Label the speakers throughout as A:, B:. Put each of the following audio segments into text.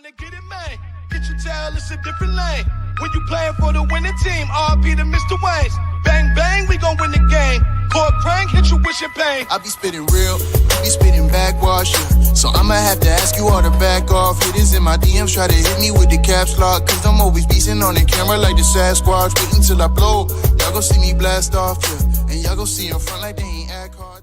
A: to get it, man. Get your tail, it's a different lane. When you playing for the winning team, RP to Mr. Wayne's. Bang, bang, we gon' win the game. Court crank, hit you with your pain.
B: I be spitting real, you be spitting backwash, yeah. So I'ma have to ask you all to back off. Hitters in my DMs try to hit me with the caps lock. Cause I'm always beastin' on the camera like the Sasquatch. Wait until I blow, y'all gon' see me blast off, yeah. And y'all gon' see in front like they ain't act hard.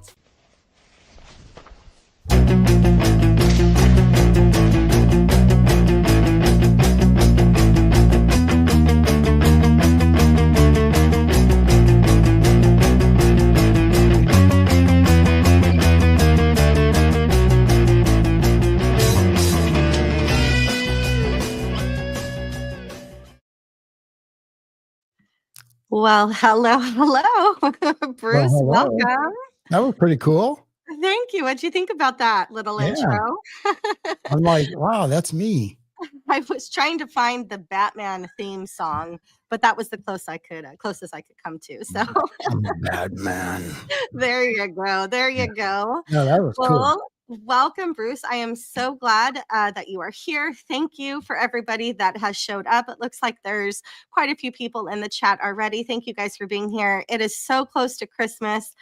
C: Well, hello. Bruce,
D: Hello.
C: welcome.
D: That was pretty cool.
C: Thank you. What'd you think about that little
D: Yeah.
C: intro?
D: I'm like, wow, that's me.
C: I was trying to find the Batman theme song, but that was the closest I could come to. So
D: I'm a bad man.
C: there you go.
D: No, that was cool.
C: Well, welcome, Bruce. I am so glad that you are here. Thank you for everybody that has showed up. It looks like there's quite a few people in the chat already. Thank you guys for being here. It is so close to Christmas.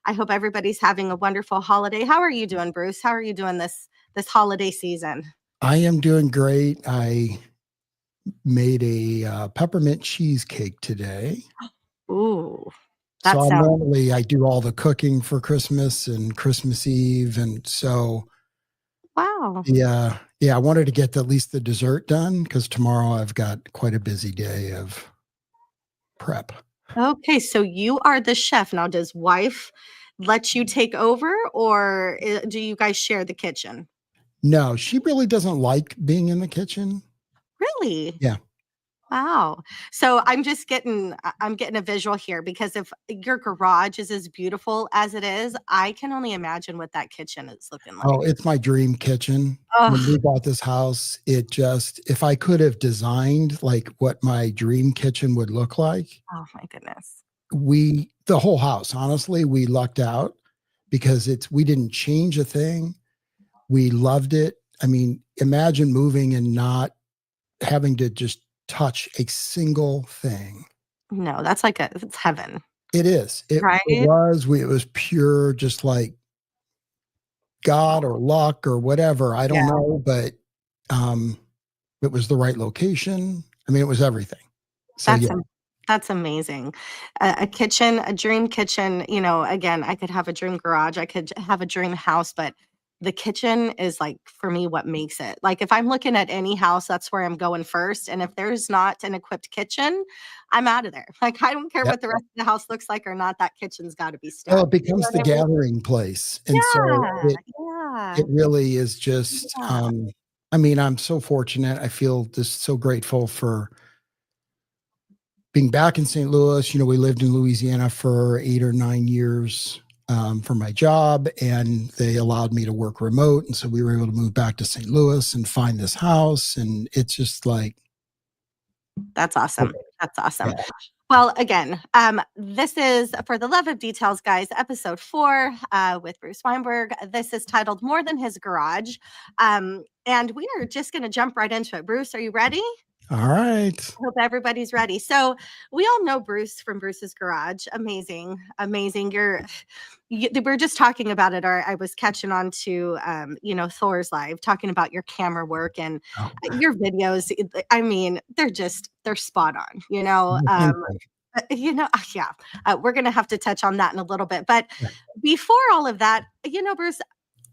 C: I hope everybody's having a wonderful holiday. How are you doing, Bruce? How are you doing this holiday season?
D: I am doing great. I made a peppermint cheesecake today.
C: Ooh, that
D: So
C: sounds
D: normally I do all the cooking for Christmas and Christmas Eve. And so,
C: wow.
D: yeah, I wanted to get at least the dessert done because tomorrow I've got quite a busy day of prep.
C: Okay, so you are the chef. Now, does wife let you take over, or do you guys share the kitchen?
D: No, she really doesn't like being in the kitchen.
C: Really?
D: Yeah.
C: Wow. So I'm getting a visual here, because if your garage is as beautiful as it is, I can only imagine what that kitchen is looking like.
D: Oh, it's my dream kitchen.
C: Oh.
D: When we bought this house, if I could have designed like what my dream kitchen would look like,
C: Oh my goodness.
D: the whole house, honestly, we lucked out because we didn't change a thing. We loved it. I mean, imagine moving and not having to just touch a single thing.
C: No, it's heaven.
D: It is.
C: Right?
D: It was pure, just like God or luck or whatever. I don't know, but it was the right location. I mean, it was everything. So
C: That's amazing. A kitchen, a dream kitchen, again, I could have a dream garage, I could have a dream house, but the kitchen is, like, for me, what makes it. Like, if I'm looking at any house, that's where I'm going first. And if there's not an equipped kitchen, I'm out of there. Like, I don't care what the rest of the house looks like or not, that kitchen's got to be stacked.
D: Well, it becomes the gathering place. And it really is just, I mean, I'm so fortunate. I feel just so grateful for being back in St. Louis. We lived in Louisiana for 8 or 9 years for my job, and they allowed me to work remote. And so we were able to move back to St. Louis and find this house. And it's just like,
C: that's awesome. That's awesome.
D: Yeah.
C: Well, again, this is For the Love of Details, guys, episode 4 with Bruce Weinberg. This is titled More Than His Garage. And we are just going to jump right into it. Bruce, are you ready?
D: All right.
C: I hope everybody's ready. So we all know Bruce from Bruce's Garage. Amazing. We're just talking about it, or I was catching on to, Thor's Live, talking about your camera work and your videos. I mean, they're spot on, we're going to have to touch on that in a little bit. But before all of that, Bruce,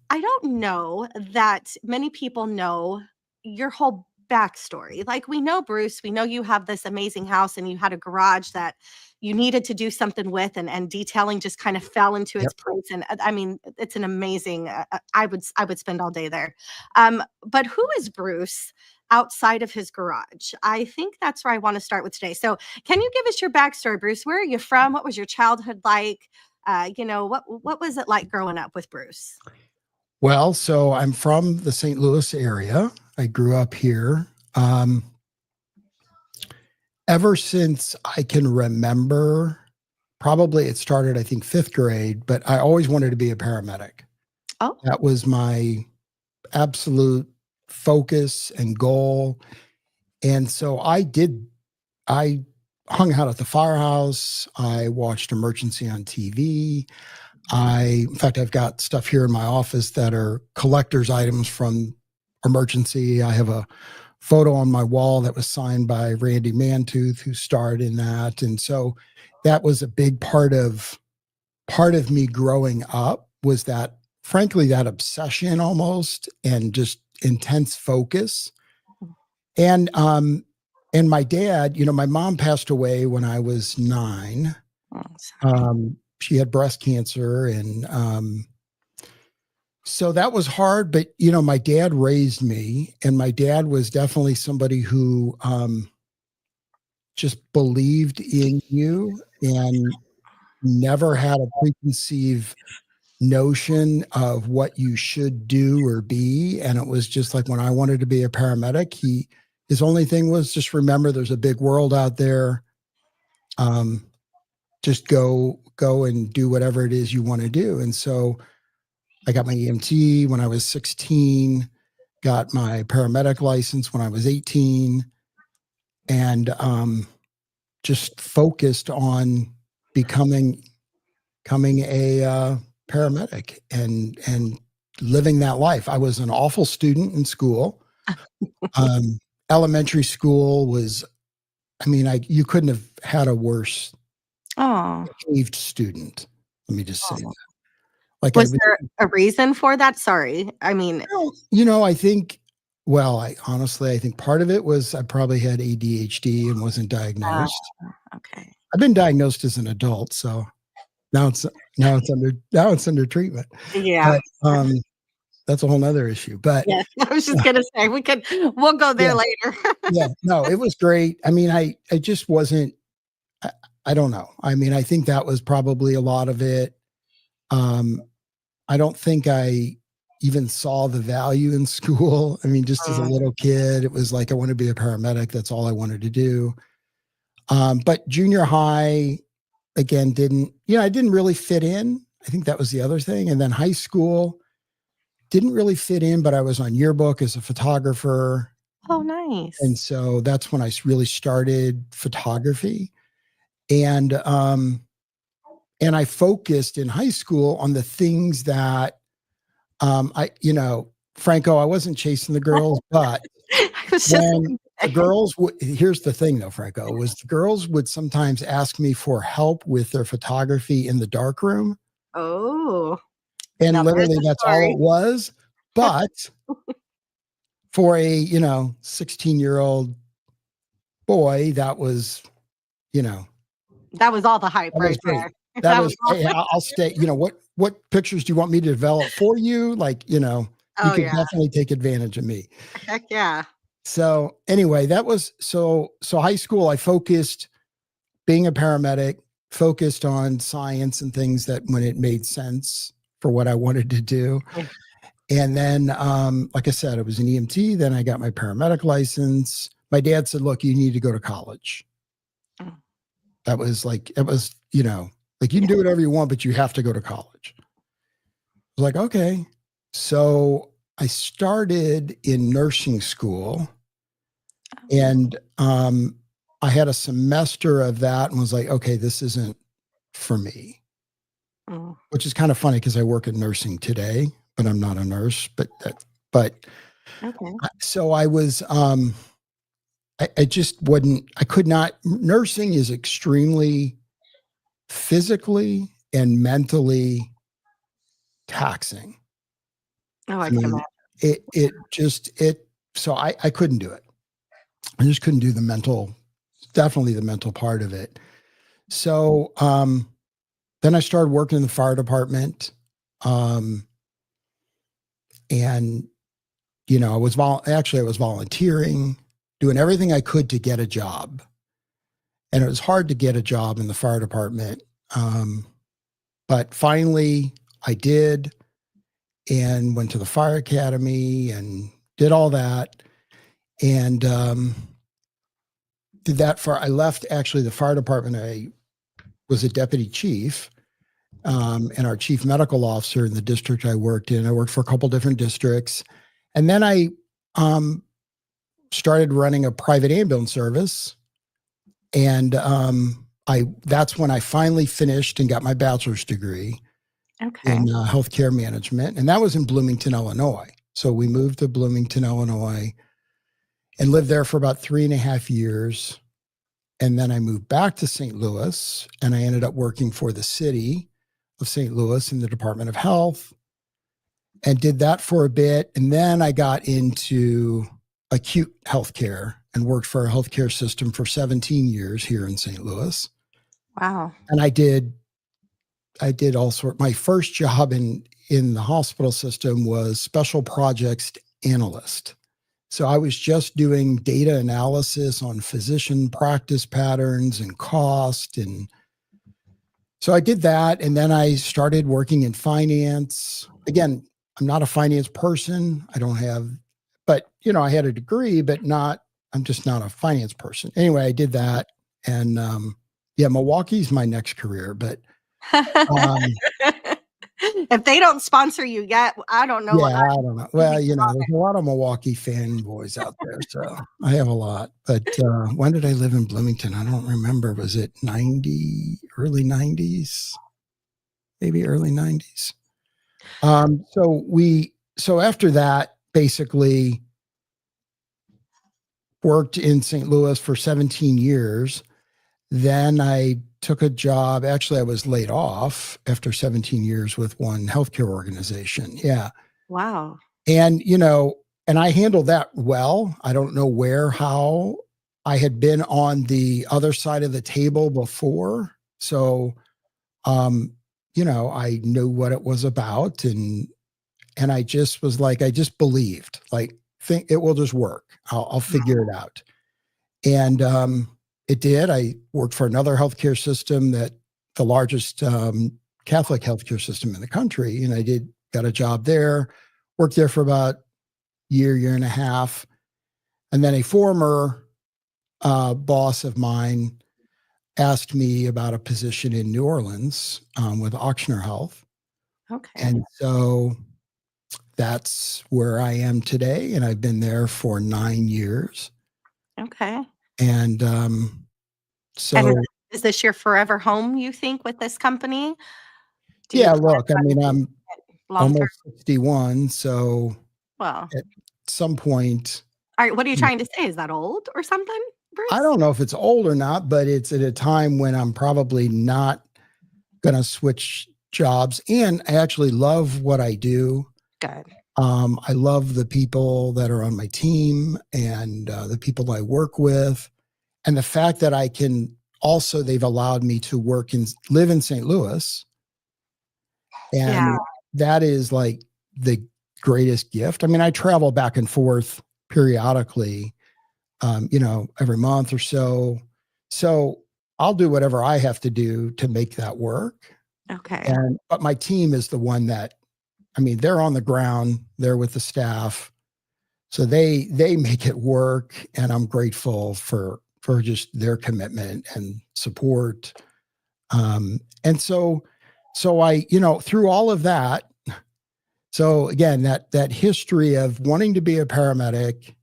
C: I don't know that many people know your whole backstory. Like, we know Bruce, we know you have this amazing house and you had a garage that you needed to do something with, and detailing just kind of fell into its place. And I mean, it's an amazing, I would spend all day there. But who is Bruce outside of his garage? I think that's where I want to start with today. So can you give us your backstory, Bruce? Where are you from? What was your childhood like? What was it like growing up with Bruce?
D: Well, so I'm from the St. Louis area. I grew up here. Ever since I can remember, probably it started, I think, 5th grade, but I always wanted to be a paramedic.
C: Oh.
D: That was my absolute focus and goal. And so I hung out at the firehouse. I watched Emergency on TV. In fact, I've got stuff here in my office that are collector's items from Emergency. I have a photo on my wall that was signed by Randy Mantooth, who starred in that. And so that was a big part of me growing up, was that, frankly, that obsession almost, and just intense focus. And my dad, my mom passed away when I was 9. She had breast cancer, and so that was hard. But my dad raised me, and my dad was definitely somebody who just believed in you and never had a preconceived notion of what you should do or be. And it was just like, when I wanted to be a paramedic, his only thing was, just remember, there's a big world out there. Just go and do whatever it is you want to do. And so I got my EMT when I was 16, got my paramedic license when I was 18, and just focused on becoming a paramedic and living that life. I was an awful student in school. Elementary school was, you couldn't have had a worse behaved student. Let me just say that. Like,
C: was there a reason for that? Sorry. I
D: think, I think part of it was I probably had ADHD and wasn't diagnosed.
C: Okay.
D: I've been diagnosed as an adult, so now it's under treatment.
C: Yeah.
D: But, that's a whole nother issue. But
C: yeah, I was just gonna say we'll go there later.
D: Yeah, no, it was great. I just wasn't. I don't know. I think that was probably a lot of it. I don't think I even saw the value in school. Just as a little kid, it was like, I want to be a paramedic. That's all I wanted to do. But junior high, again, I didn't really fit in. I think that was the other thing. And then high school, didn't really fit in, but I was on yearbook as a photographer.
C: Oh, nice.
D: And so that's when I really started photography. And I focused in high school on the things that, Franco, I wasn't chasing the girls, but the girls here's the thing though, Franco, was the girls would sometimes ask me for help with their photography in the darkroom.
C: Oh.
D: And literally that's all it was. But for a, 16-year-old boy, that was,
C: that was all the hype right there.
D: That was, hey, I'll stay, what pictures do you want me to develop for you? Like, you could definitely take advantage of me.
C: Heck yeah.
D: So anyway, that was, so high school, I focused being a paramedic, focused on science and things that when it made sense for what I wanted to do. And then, like I said, I was an EMT. Then I got my paramedic license. My dad said, look, you need to go to college. That was like, you can do whatever you want, but you have to go to college. I was like, okay. So I started in nursing school, and I had a semester of that and was like, okay, this isn't for me. Which is kind of funny because I work in nursing today, but I'm not a nurse. But okay. So I was, I just wouldn't. I could not. Nursing is extremely physically and mentally taxing.
C: Oh, I can
D: imagine. So I couldn't do it. I just couldn't do definitely the mental part of it. So then I started working in the fire department. And, I was volunteering, doing everything I could to get a job. And it was hard to get a job in the fire department. But finally I did, and went to the fire academy and did all that. And did that I left actually the fire department. I was a deputy chief and our chief medical officer in the district I worked in. I worked for a couple different districts. And then I started running a private ambulance service. And that's when I finally finished and got my bachelor's degree in healthcare management. And that was in Bloomington, Illinois. So we moved to Bloomington, Illinois and lived there for about 3.5 years. And then I moved back to St. Louis, and I ended up working for the city of St. Louis in the Department of Health and did that for a bit. And then I got into acute healthcare and worked for a healthcare system for 17 years here in St. Louis.
C: Wow.
D: And I did all sorts. My first job in the hospital system was special projects analyst. So I was just doing data analysis on physician practice patterns and cost. And so I did that. And then I started working in finance. Again, I'm not a finance person. But I had a degree, but I'm just not a finance person. Anyway, I did that. And Milwaukee's my next career, but
C: if they don't sponsor you yet, I don't know.
D: I don't know. Well, there's a lot of Milwaukee fanboys out there, so I have a lot. But when did I live in Bloomington? I don't remember. Was it early 90s? Maybe early 90s. So after that, basically worked in St. Louis for 17 years. Then I took a job. Actually, I was laid off after 17 years with one healthcare organization. Yeah.
C: Wow.
D: And, and I handled that well. I don't know how I had been on the other side of the table before. So, I knew what it was about. And I just was like, I just believed, think it will just work. I'll figure it out. And, it did. I worked for another healthcare system, the largest Catholic healthcare system in the country. And I got a job there, worked there for about year and a half. And then a former boss of mine asked me about a position in New Orleans with Ochsner Health.
C: Okay.
D: And so that's where I am today. And I've been there for 9 years.
C: Okay.
D: And
C: and is this your forever home, you think, with this company?
D: Look, I'm almost 61. So at some point.
C: All right. What are you trying to say? Is that old or something, Bruce?
D: I don't know if it's old or not, but it's at a time when I'm probably not going to switch jobs. And I actually love what I do.
C: Good.
D: I love the people that are on my team and the people I work with. And the fact that they've allowed me to live in St. Louis. And that is like the greatest gift. I travel back and forth periodically, every month or so. So I'll do whatever I have to do to make that work.
C: Okay.
D: But my team is the one that, they're on the ground, they're with the staff. So they make it work. And I'm grateful for just their commitment and support. And so I, through all of that, so again, that history of wanting to be a paramedic,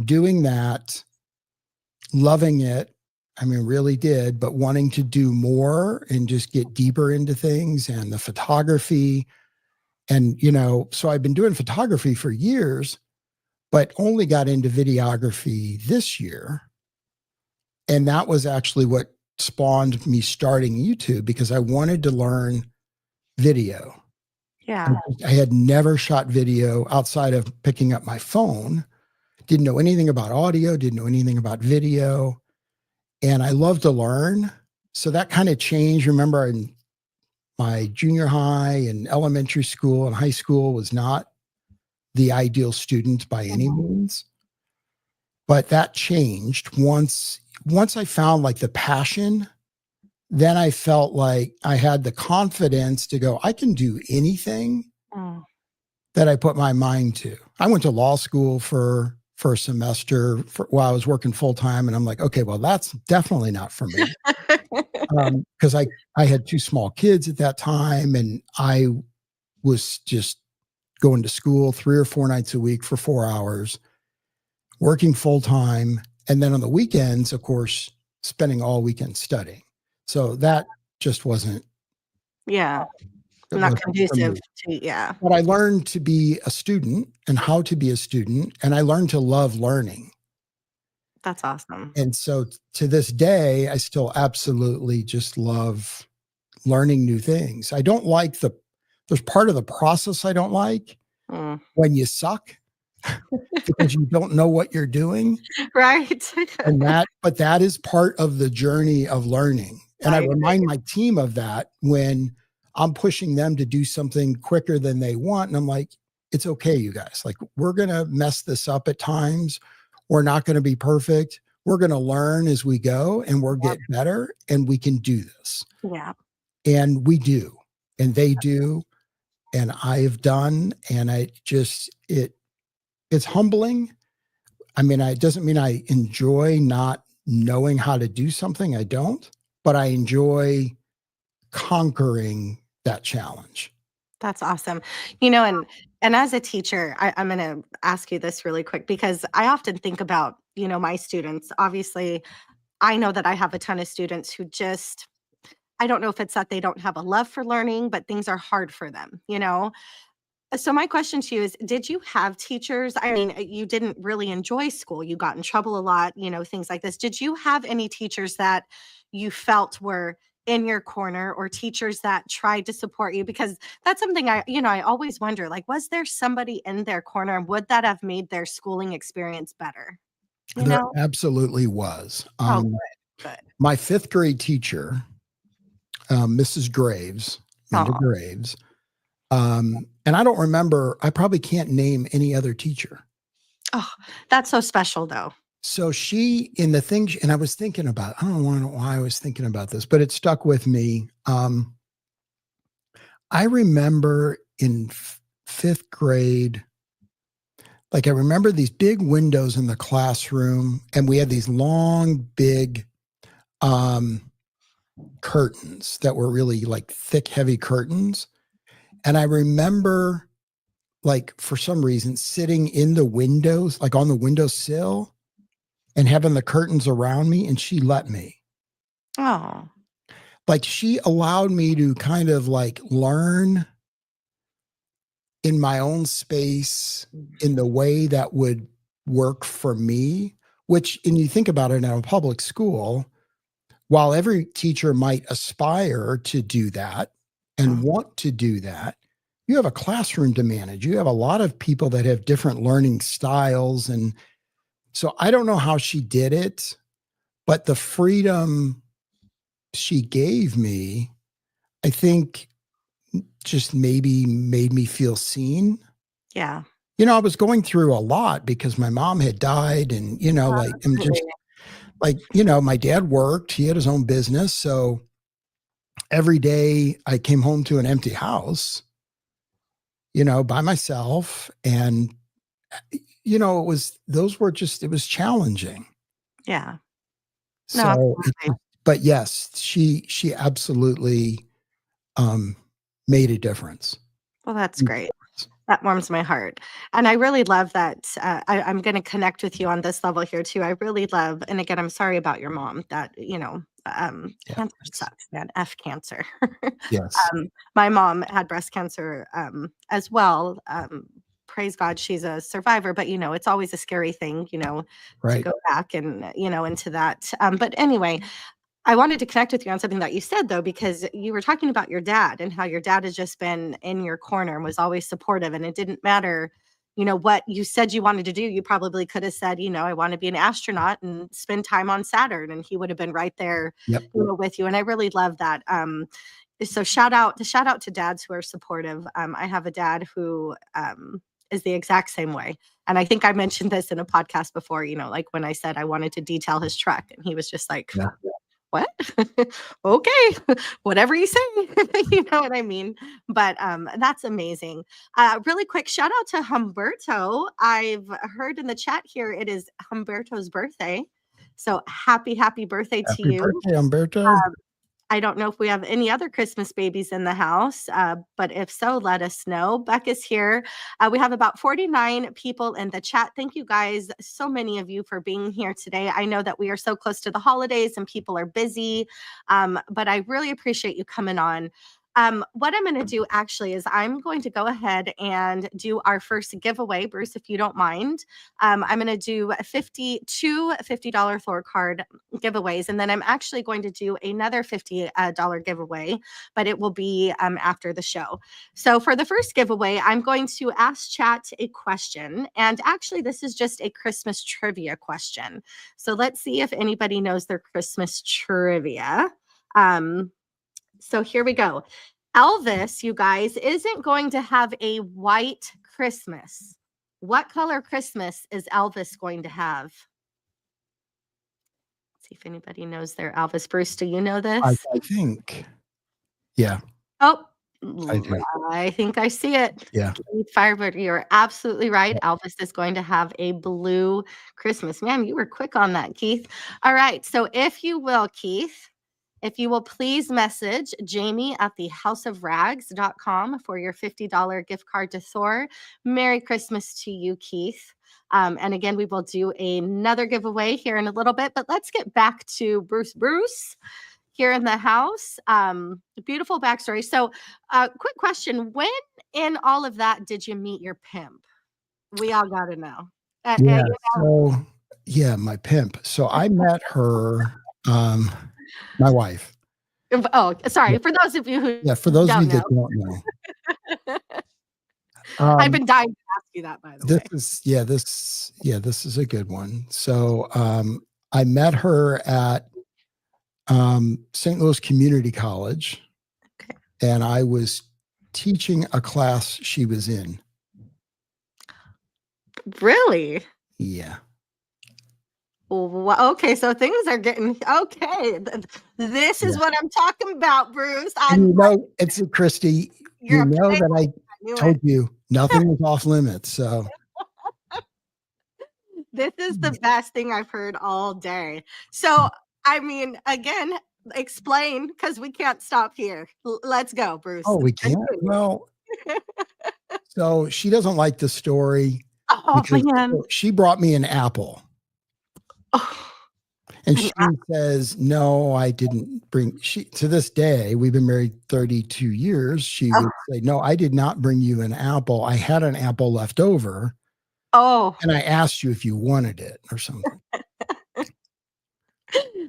D: doing that, loving it, really did, but wanting to do more and just get deeper into things and the photography. And, so I've been doing photography for years, but only got into videography this year. And that was actually what spawned me starting YouTube, because I wanted to learn video.
C: Yeah.
D: I had never shot video outside of picking up my phone. Didn't know anything about audio, didn't know anything about video. And I love to learn. So that kind of changed. Remember, in my junior high and elementary school and high school was not the ideal student by any means. But that changed once I found the passion. Then I felt like I had the confidence to go, I can do anything that I put my mind to. I went to law school for a semester while I was working full time. And I'm like, okay, well, that's definitely not for me. Because I had 2 small kids at that time. And I was just going to school 3 or 4 nights a week for 4 hours. working full time. And then on the weekends, of course, spending all weekend studying. So that just wasn't,
C: Yeah.
D: it
C: Not
D: wasn't for
C: conducive
D: me.
C: to, yeah.
D: But I learned to be a student and how to be a student. And I learned to love learning.
C: That's awesome.
D: And so to this day, I still absolutely just love learning new things. I don't like there's part of the process I don't like when you suck because you don't know what you're doing.
C: Right.
D: But that is part of the journey of learning. And I remind my team of that when I'm pushing them to do something quicker than they want. And I'm like, it's okay, you guys. Like, we're going to mess this up at times. We're not going to be perfect. We're going to learn as we go and we'll get better and we can do this.
C: Yeah.
D: And we do. And they do. And I've done. And it's humbling. I mean, it doesn't mean I enjoy not knowing how to do something. I don't, but I enjoy conquering that challenge.
C: That's awesome. And as a teacher, I'm going to ask you this really quick because I often think about, my students. Obviously, I know that I have a ton of students who just, I don't know if it's that they don't have a love for learning, but things are hard for them, So my question to you is, did you have teachers? I mean, you didn't really enjoy school. You got in trouble a lot, things like this. Did you have any teachers that you felt were in your corner or teachers that tried to support you? Because that's something I always wonder, like, was there somebody in their corner and would that have made their schooling experience better?
D: There absolutely was.
C: Good.
D: My 5th grade teacher, Mrs. Graves, Linda Graves, and I don't remember, I probably can't name any other teacher.
C: Oh, that's so special though.
D: So and I was thinking about, I don't know why I was thinking about this, but it stuck with me. I remember in 5th grade, like I remember these big windows in the classroom and we had these long, big, curtains that were really like thick, heavy curtains. And I remember, like, for some reason, sitting in the windows, like on the windowsill and having the curtains around me, and she let me.
C: Oh.
D: Like, she allowed me to kind of like learn in my own space in the way that would work for me, and you think about it in a public school, while every teacher might aspire to do that, and want to do that, you have a classroom to manage. You have a lot of people that have different learning styles. And so I don't know how she did it, but the freedom she gave me, I think, just maybe made me feel seen.
C: Yeah.
D: I was going through a lot because my mom had died and, I'm just like, my dad worked, he had his own business. So every day I came home to an empty house, by myself. And, it was challenging.
C: Yeah.
D: So, but yes, she absolutely made a difference.
C: Well, that's great. That warms my heart. And I really love that. I'm going to connect with you on this level here too. I really love, and again, I'm sorry about your mom that, cancer sucks, man. F cancer.
D: Yes.
C: My mom had breast cancer as well. Praise God, she's a survivor, but it's always a scary thing,
D: Right.
C: to go back and, into that. But anyway, I wanted to connect with you on something that you said, though, because you were talking about your dad and how your dad has just been in your corner and was always supportive. And it didn't matter, what you said you wanted to do. You probably could have said, I want to be an astronaut and spend time on Saturn. And he would have been right there with you. And I really love that. So shout out to dads who are supportive. I have a dad who is the exact same way. And I think I mentioned this in a podcast before, like when I said I wanted to detail his truck and he was just like, what? Okay, whatever you say. You know what I mean? But that's amazing. Really quick, shout out to Humberto. I've heard in the chat here it is Humberto's birthday. So happy birthday to you.
D: Happy birthday, Humberto.
C: I don't know if we have any other Christmas babies in the house, but if so, let us know. Beck is here. We have about 49 people in the chat. Thank you guys, so many of you, for being here today. I know that we are so close to the holidays and people are busy, but I really appreciate you coming on. What I'm going to do actually is I'm going to go ahead and do our first giveaway, Bruce, if you don't mind. I'm going to do two $50 floor card giveaways, and then I'm actually going to do another $50 giveaway, but it will be after the show. So for the first giveaway, I'm going to ask chat a question, and actually this is just a Christmas trivia question. So let's see if anybody knows their Christmas trivia. So here we go. Elvis, you guys, isn't going to have a white Christmas. What color Christmas is Elvis going to have? Let's see if anybody knows their Elvis. Bruce, do you know this?
D: I think. Yeah.
C: Oh,
D: do.
C: I think I see it.
D: Yeah.
C: Firebird, you're absolutely right. Elvis is going to have a blue Christmas. Man, you were quick on that, Keith. All right. So if you will, Keith, if you will please message Jamie at thehouseofrags.com for your $50 gift card to Thor. Merry Christmas to you, Keith. And again, we will do another giveaway here in a little bit, but let's get back to Bruce here in the house. Beautiful backstory. So quick question. When in all of that did you meet your pimp? We all got to know.
D: Yeah. So, yeah, my pimp. So I met her, my wife.
C: Oh, sorry. For those of you who
D: for those of you that don't know.
C: I've been dying to ask you that, by the way.
D: This is a good one. So I met her at St. Louis Community College, and I was teaching a class she was in.
C: Really?
D: Yeah.
C: Well, okay, so things are getting okay. This is what I'm talking about, Bruce.
D: It's Christy. You know that I told you nothing was off limits. So
C: this is the best thing I've heard all day. So, I mean, again, explain, because we can't stop here. Let's go, Bruce.
D: Oh, we can't? Well, so she doesn't like the story.
C: Oh, man.
D: She brought me an apple.
C: Oh,
D: and she says, no, I didn't bring. To this day, we've been married 32 years. She would say, no, I did not bring you an apple. I had an apple left over.
C: Oh. And
D: I asked you if you wanted it or something.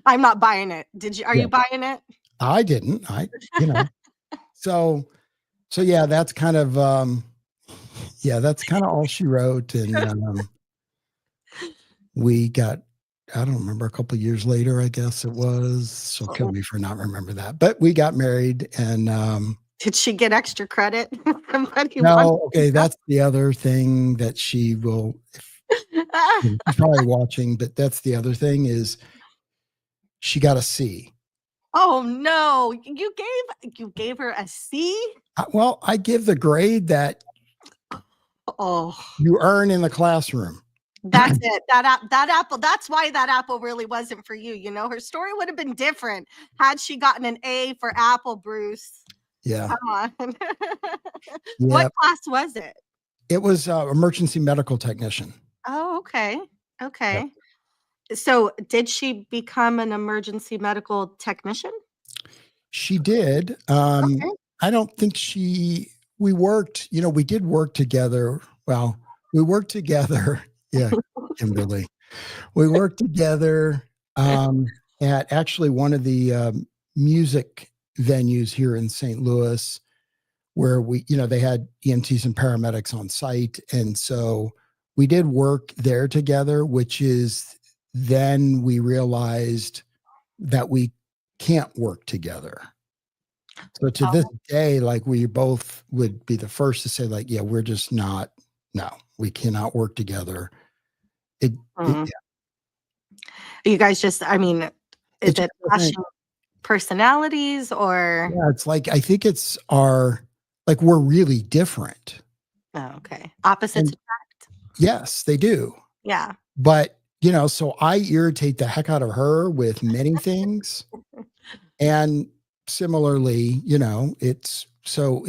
C: I'm not buying it. Are you buying it?
D: I didn't. So yeah, that's kind of all she wrote. And we got, I don't remember, a couple of years later, I guess it was. She'll kill me for not remember that. But we got married, and
C: did she get extra credit?
D: No, okay, that's the other thing that she will. She's probably watching, but that's the other thing is she got a C.
C: Oh no! You gave her a C?
D: Well, I give the grade that you earn in the classroom.
C: That's it. That apple. That's why that apple really wasn't for you. Her story would have been different had she gotten an A for apple, Bruce.
D: Yeah.
C: Come on. What class was it?
D: It was emergency medical technician.
C: Oh, okay. Okay. Yep. So did she become an emergency medical technician?
D: She did. Okay. I don't think we worked, we did work together. Well, we worked together. Yeah, Kimberly. We worked together at actually one of the music venues here in St. Louis, where they had EMTs and paramedics on site. And so we did work there together, which is then we realized that we can't work together. So to this day, we both would be the first to say, we're just not, no, we cannot work together.
C: You guys just, is it personalities or?
D: Yeah, it's I think it's we're really different.
C: Oh, okay. Opposites attract.
D: Yes, they do.
C: Yeah.
D: But, so I irritate the heck out of her with many things. And similarly, it's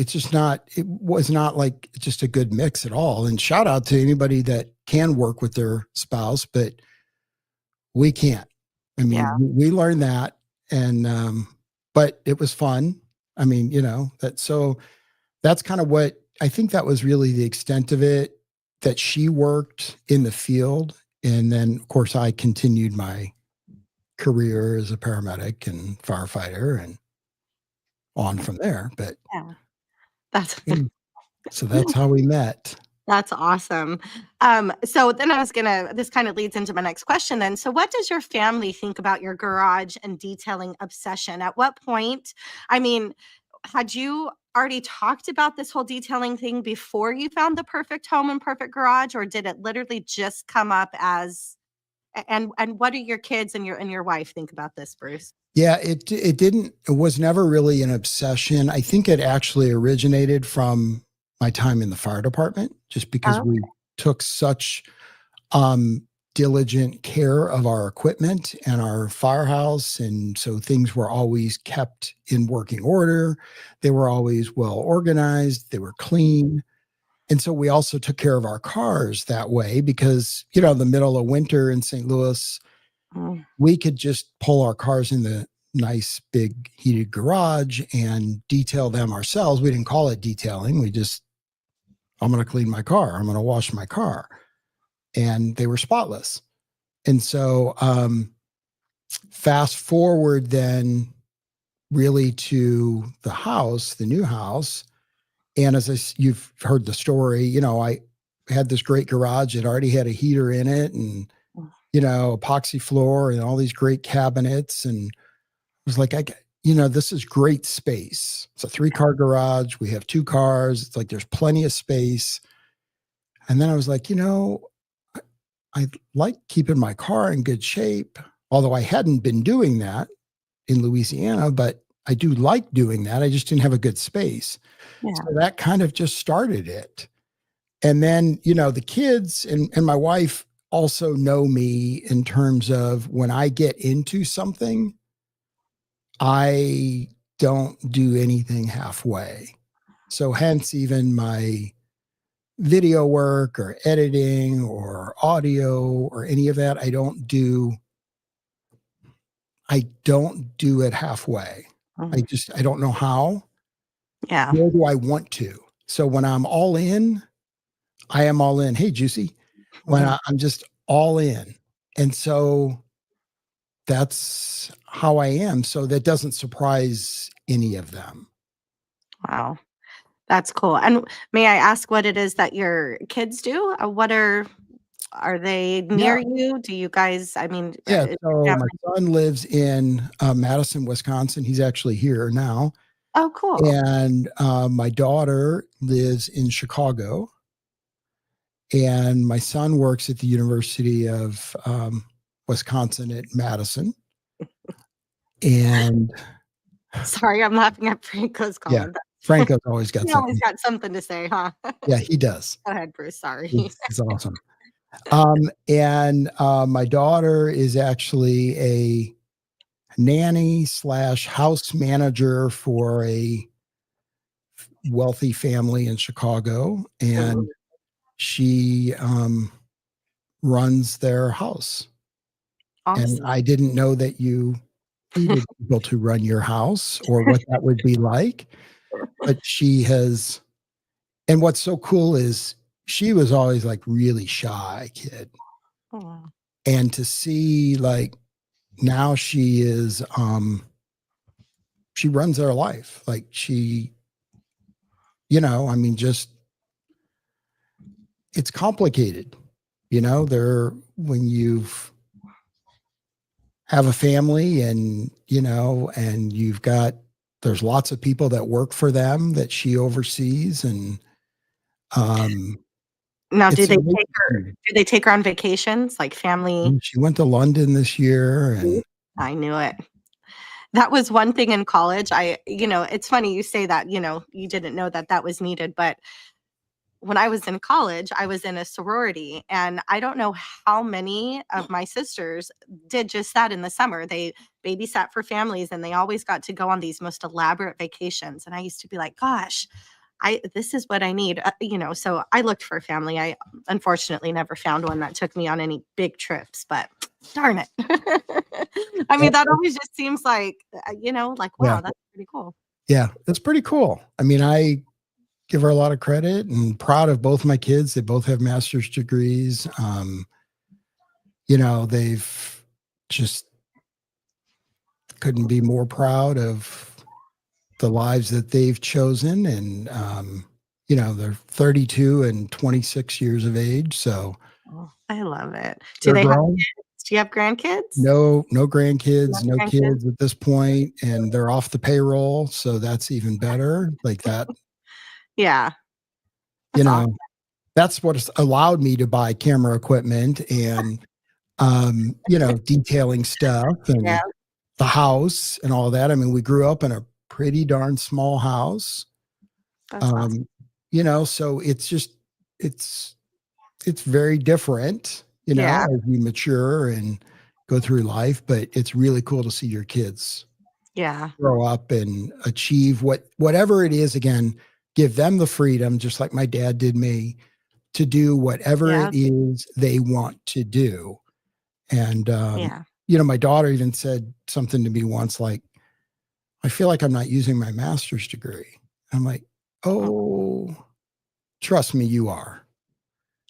D: just not, it was not like just a good mix at all. And shout out to anybody that can work with their spouse, but we can't. I mean,
C: Yeah.
D: we learned that, and but it was fun. I mean, that's kind of what I think that was really the extent of it, that she worked in the field. And then of course I continued my career as a paramedic and firefighter and on from there. But
C: Yeah. That's
D: so that's how we met.
C: That's awesome. So then this kind of leads into my next question then. So what does your family think about your garage and detailing obsession? At what point, I mean, had you already talked about this whole detailing thing before you found the perfect home and perfect garage, or did it literally just come up and what do your kids and your wife think about this, Bruce?
D: Yeah, it was never really an obsession. I think it actually originated from my time in the fire department, just because
C: Oh,
D: we took such diligent care of our equipment and our firehouse. And so things were always kept in working order. They were always well organized. They were clean. And so we also took care of our cars that way because, the middle of winter in St. Louis,
C: mm,
D: we could just pull our cars in the nice big heated garage and detail them ourselves. We didn't call it detailing. I'm going to clean my car. I'm going to wash my car. And they were spotless. And so, fast forward then really to the house, the new house. And you've heard the story, I had this great garage. It already had a heater in it and, epoxy floor and all these great cabinets. And I was like, this is great space. It's a 3-car garage. We have 2 cars. It's like, there's plenty of space. And then I was like, I like keeping my car in good shape, although I hadn't been doing that in Louisiana, but I do like doing that. I just didn't have a good space.
C: yeah.
D: So that kind of just started it. And then, the kids and my wife also know me in terms of when I get into something, I don't do anything halfway. So hence even my video work or editing or audio or any of that, I don't do it halfway.
C: Mm,
D: I don't know how,
C: yeah.
D: nor do I want to. So when I'm all in, I am all in. Hey, Juicy. When
C: Mm,
D: I'm just all in. And so that's how I am. So that doesn't surprise any of them.
C: wow. That's cool. And may I ask what it is that your kids do? Are they
D: Yeah.
C: near you? Do you guys, I mean,
D: Yeah.
C: is your
D: So my
C: family
D: son lives in Madison, Wisconsin. He's actually here now.
C: Oh, cool.
D: And my daughter lives in Chicago. And my son works at the University of Wisconsin at Madison. And
C: Sorry, I'm laughing at Franco's
D: yeah,
C: comment.
D: Franco's always got
C: He always
D: something.
C: got something to say, huh?
D: Yeah, he does.
C: Go ahead, Bruce. Sorry.
D: It's awesome. And my daughter is actually a nanny / house manager for a wealthy family in Chicago. And she runs their house. And
C: Awesome.
D: I didn't know that you needed people to run your house or what that would be like. But she has, and what's so cool is she was always like really shy kid.
C: Oh,
D: And to see like now she is, she runs their life. Like I mean, just, it's complicated, when you've have a family and, and there's lots of people that work for them that she oversees. And,
C: Now,
D: it's
C: do
D: amazing.
C: they take her on vacations, like family?
D: She went to London this year and
C: I knew it. That was one thing in college. It's funny you say that, you didn't know that that was needed, but when I was in college, I was in a sorority, and I don't know how many of my sisters did just that in the summer. They babysat for families, and they always got to go on these most elaborate vacations. And I used to be like, gosh, this is what I need, so I looked for a family. I unfortunately never found one that took me on any big trips, but darn it. I mean, that always just seems like, like, wow, that's pretty cool.
D: Yeah, that's pretty cool. I mean, I give her a lot of credit and proud of both my kids. They both have master's degrees. They've just couldn't be more proud of the lives that they've chosen. And, they're 32 and 26 years of age. So
C: I love it. Do they have kids? Do you have grandkids?
D: No grandkids, no kids at this point, and they're off the payroll. So that's even better. Like that.
C: Yeah.
D: Awesome. That's what allowed me to buy camera equipment and, detailing stuff and the house and all that. I mean, we grew up in a pretty darn small house.
C: That's awesome.
D: So it's just, it's very different, as we mature and go through life, but it's really cool to see your kids grow up and achieve whatever it is. Again, give them the freedom, just like my dad did me, to do whatever it is they want to do. And, my daughter even said something to me once, like, I feel like I'm not using my master's degree. I'm like, oh, trust me, you are.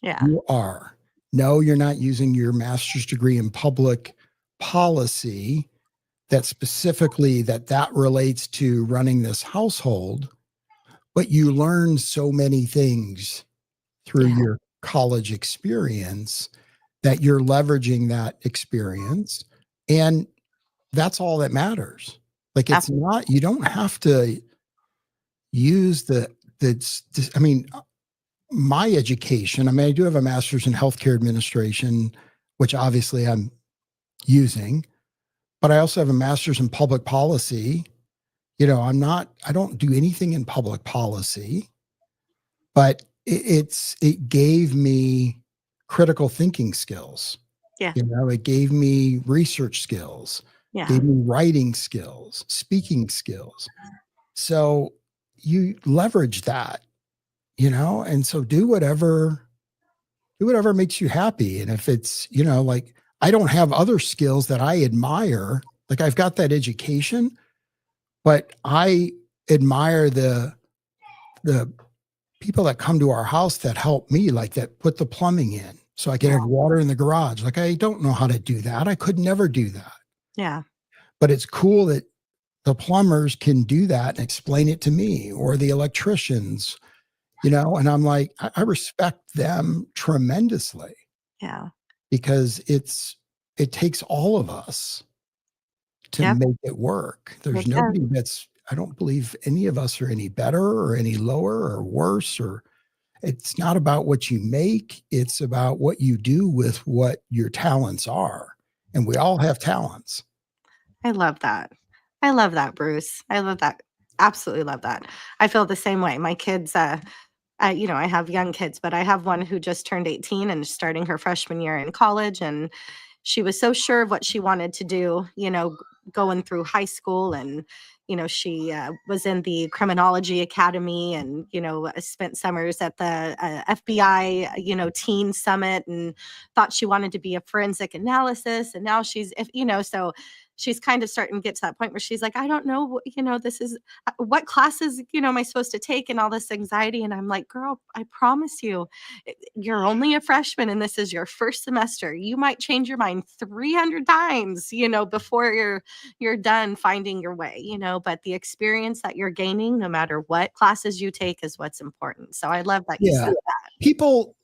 C: Yeah.
D: You are. No, you're not using your master's degree in public policy that specifically that relates to running this household, but you learn so many things through your college experience that you're leveraging that experience. And that's all that matters. Like, it's not, you don't have to use my education. I mean, I do have a master's in healthcare administration, which obviously I'm using, but I also have a master's in public policy. I don't do anything in public policy, but it gave me critical thinking skills.
C: Yeah.
D: It gave me research skills, gave me writing skills, speaking skills. So you leverage that, and so do whatever makes you happy. And if it's, like, I don't have other skills that I admire. Like, I've got that education, but I admire the people that come to our house that help me, like that put the plumbing in so I can have water in the garage. Like, I don't know how to do that. I could never do that.
C: Yeah.
D: But it's cool that the plumbers can do that and explain it to me, or the electricians, and I'm like, I respect them tremendously.
C: Yeah.
D: Because it takes all of us to make it work. There's nobody I don't believe any of us are any better or any lower or worse, or it's not about what you make. It's about what you do with what your talents are. And we all have talents.
C: I love that. I love that, Bruce. I love that. Absolutely love that. I feel the same way. My kids, I have young kids, but I have one who just turned 18 and is starting her freshman year in college. And she was so sure of what she wanted to do, going through high school. And, she was in the criminology academy and, spent summers at the FBI, teen summit, and thought she wanted to be a forensic analysis. And now she's, so she's kind of starting to get to that point where she's like, I don't know, this is what classes, am I supposed to take, and all this anxiety. And I'm like, girl, I promise you, you're only a freshman and this is your first semester. You might change your mind 300 times, before you're done finding your way, but the experience that you're gaining, no matter what classes you take, is what's important. So I love that you said that.
D: People,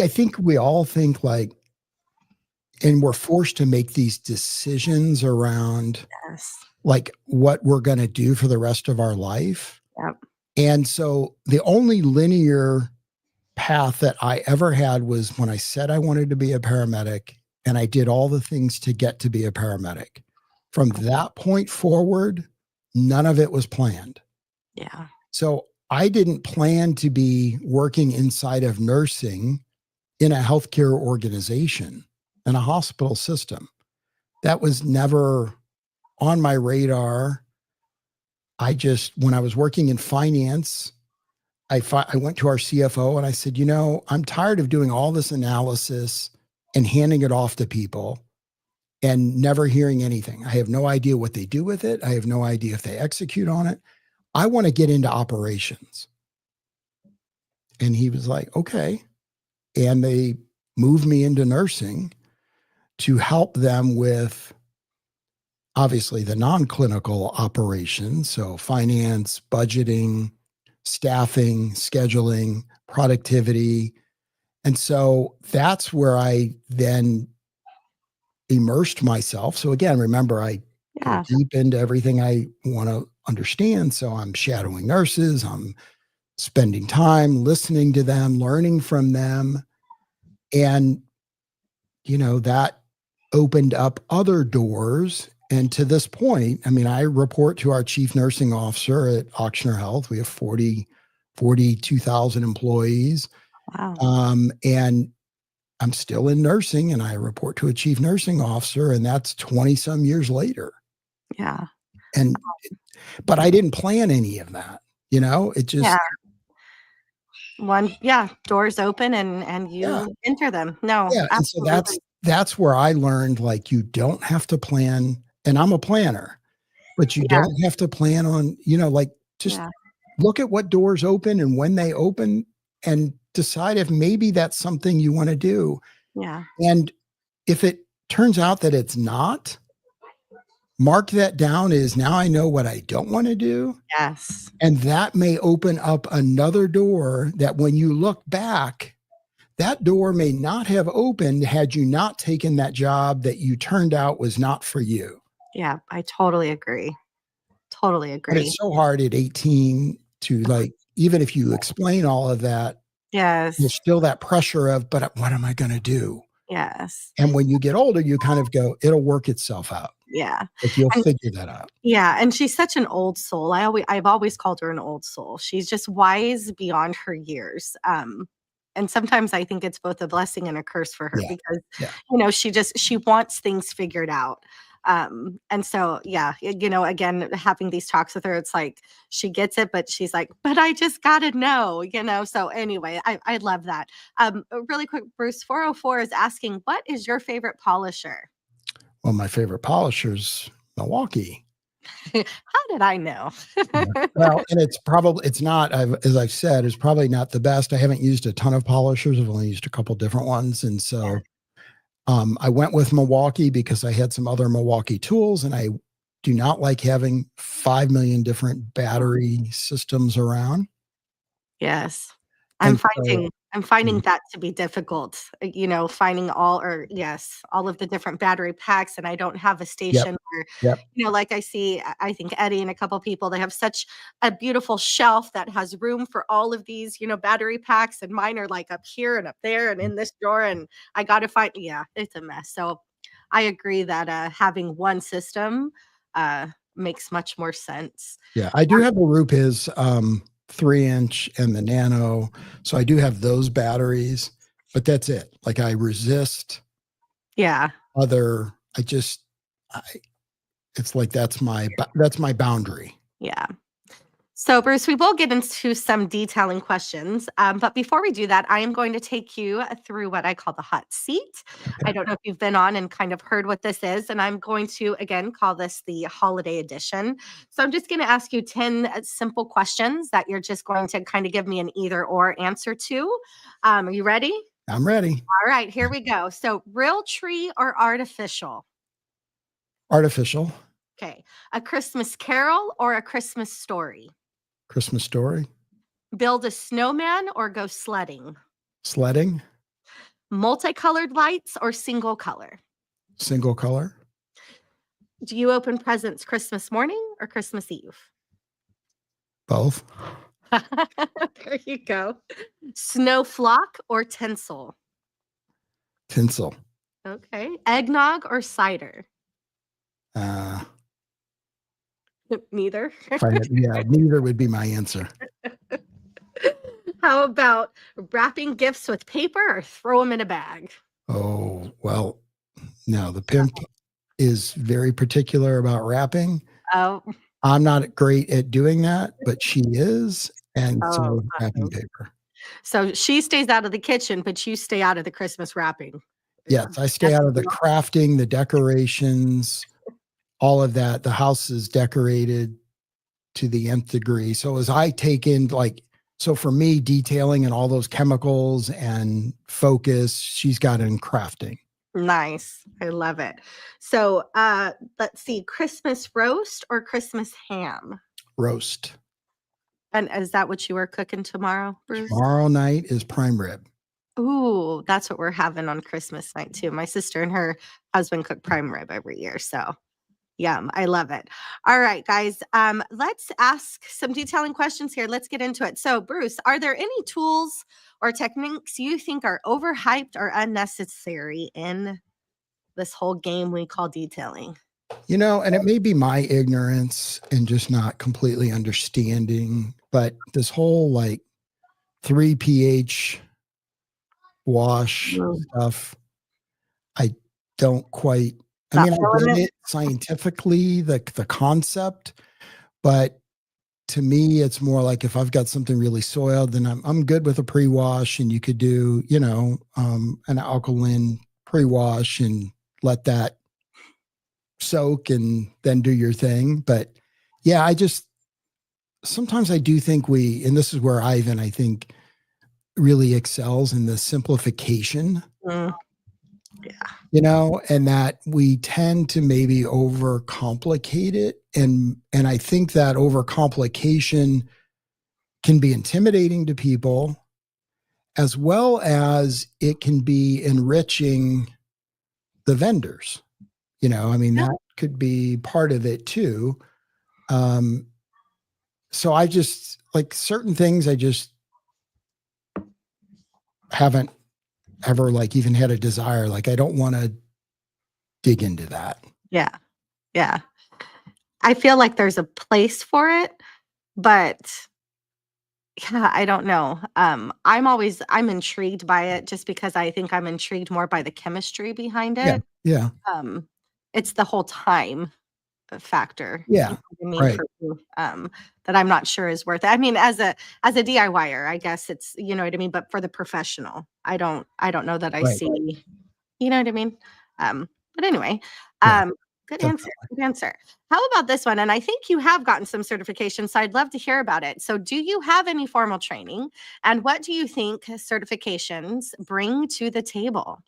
D: I think we all think like, and we're forced to make these decisions around like what we're going to do for the rest of our life.
C: Yep.
D: And so the only linear path that I ever had was when I said I wanted to be a paramedic, and I did all the things to get to be a paramedic. From that point forward, none of it was planned.
C: Yeah.
D: So I didn't plan to be working inside of nursing in a healthcare organization, in a hospital system. That was never on my radar. When I was working in finance, I went to our CFO and I said, I'm tired of doing all this analysis and handing it off to people and never hearing anything. I have no idea what they do with it. I have no idea if they execute on it. I want to get into operations. And he was like, okay. And they moved me into nursing to help them with obviously the non-clinical operations. So finance, budgeting, staffing, scheduling, productivity. And so that's where I then immersed myself. So again, remember, I go deep into everything I want to understand. So I'm shadowing nurses. I'm spending time listening to them, learning from them. And, that opened up other doors. And to this point, I report to our chief nursing officer at Auctioner Health. We have 42,000 employees.
C: Wow.
D: And I'm still in nursing and I report to a chief nursing officer, and that's 20 some years later.
C: Yeah.
D: But I didn't plan any of that, it just,
C: doors open and you enter them. No,
D: yeah.
C: absolutely.
D: And so that's where I learned, like, you don't have to plan, and I'm a planner, but you don't have to plan on, just look at what doors open and when they open and decide if maybe that's something you want to do.
C: Yeah.
D: And if it turns out that it's not, mark that down as now I know what I don't want to do.
C: Yes.
D: And that may open up another door that when you look back, that door may not have opened had you not taken that job that you turned out was not for you.
C: Yeah, I totally agree. Totally agree.
D: But it's so hard at 18 to, even if you explain all of that,
C: yes,
D: there's still that pressure of, but what am I going to do?
C: Yes.
D: And when you get older, you kind of go, it'll work itself out.
C: Yeah.
D: Like you'll figure that out.
C: Yeah. And she's such an old soul. I've always called her an old soul. She's just wise beyond her years. And sometimes I think it's both a blessing and a curse for her because, she wants things figured out. And so, again, having these talks with her, it's like, she gets it, but she's like, but I just got to know, so anyway, I love that. Really quick, Bruce 404 is asking, what is your favorite polisher?
D: Well, my favorite polisher's Milwaukee.
C: How did I know?
D: Well, and it's not, as I've said, it's probably not the best. I haven't used a ton of polishers. I've only used a couple different ones. And so I went with Milwaukee because I had some other Milwaukee tools, and I do not like having 5 million different battery systems around.
C: Yes. I'm finding that to be difficult, finding all of the different battery packs. And I don't have a station where, like I think Eddie and a couple people, they have such a beautiful shelf that has room for all of these, battery packs. And mine are like up here and up there and in this drawer. And I got to find, it's a mess. So I agree that having one system makes much more sense.
D: Yeah. I do have the Rupes 3-inch and the Nano. So I do have those batteries, but that's it. Like I resist.
C: Yeah.
D: It's like, that's my boundary.
C: Yeah. So Bruce, we will get into some detailing questions. But before we do that, I am going to take you through what I call the hot seat. Okay. I don't know if you've been on and kind of heard what this is. And I'm going to, again, call this the holiday edition. So I'm just going to ask you 10 simple questions that you're just going to kind of give me an either or answer to. Are you ready?
D: I'm ready.
C: All right, here we go. So real tree or artificial?
D: Artificial.
C: Okay. A Christmas Carol or a Christmas Story?
D: Christmas Story.
C: Build a snowman or go sledding?
D: Sledding.
C: Multicolored lights or single color?
D: Single color.
C: Do you open presents Christmas morning or Christmas Eve?
D: Both.
C: There you go. Snow flock or tinsel?
D: Tinsel.
C: Okay. Eggnog or cider? Neither.
D: Neither would be my answer.
C: How about wrapping gifts with paper or throw them in a bag?
D: Oh, well, no, the pimp is very particular about wrapping.
C: Oh,
D: I'm not great at doing that, but she is. And
C: oh,
D: so wrapping
C: awesome.
D: paper.
C: So she stays out of the kitchen, but you stay out of the Christmas wrapping.
D: Yes, I stay
C: That's
D: out of the
C: what
D: crafting, the decorations, all of that. The house is decorated to the nth degree. So as I take in so for me, detailing and all those chemicals and focus, she's got in crafting.
C: Nice. I love it. So let's see, Christmas roast or Christmas ham?
D: Roast.
C: And is that what you are cooking tomorrow, Bruce?
D: Tomorrow night is prime rib.
C: Ooh, that's what we're having on Christmas night too. My sister and her husband cook prime rib every year. So yum. I love it. All right, guys. Let's ask some detailing questions here. Let's get into it. So, Bruce, are there any tools or techniques you think are overhyped or unnecessary in this whole game we call detailing?
D: And it may be my ignorance and just not completely understanding, but this whole 3 pH wash stuff, I don't quite, I get it scientifically, the concept, but to me, it's more like if I've got something really soiled, then I'm good with a pre-wash, and you could do, an alkaline pre-wash and let that soak and then do your thing. But yeah, sometimes I do think and this is where Ivan, I think, really excels in the simplification.
C: Yeah.
D: And that we tend to maybe overcomplicate it. And I think that overcomplication can be intimidating to people, as well as it can be enriching the vendors. That could be part of it too. So I just certain things I just haven't ever even had a desire. I don't want to dig into that.
C: Yeah. Yeah. I feel like there's a place for it, but yeah, I don't know. I'm intrigued by it just because I think I'm intrigued more by the chemistry behind it.
D: Yeah.
C: It's the whole time factor.
D: Yeah. Right.
C: For me, that I'm not sure is worth it. I mean, as a DIYer, I guess it's, you know what I mean, but for the professional, I don't know that I see, you know what I mean? But anyway, good answer. Good answer. How about this one? And I think you have gotten some certification, so I'd love to hear about it. So do you have any formal training? And what do you think certifications bring to the table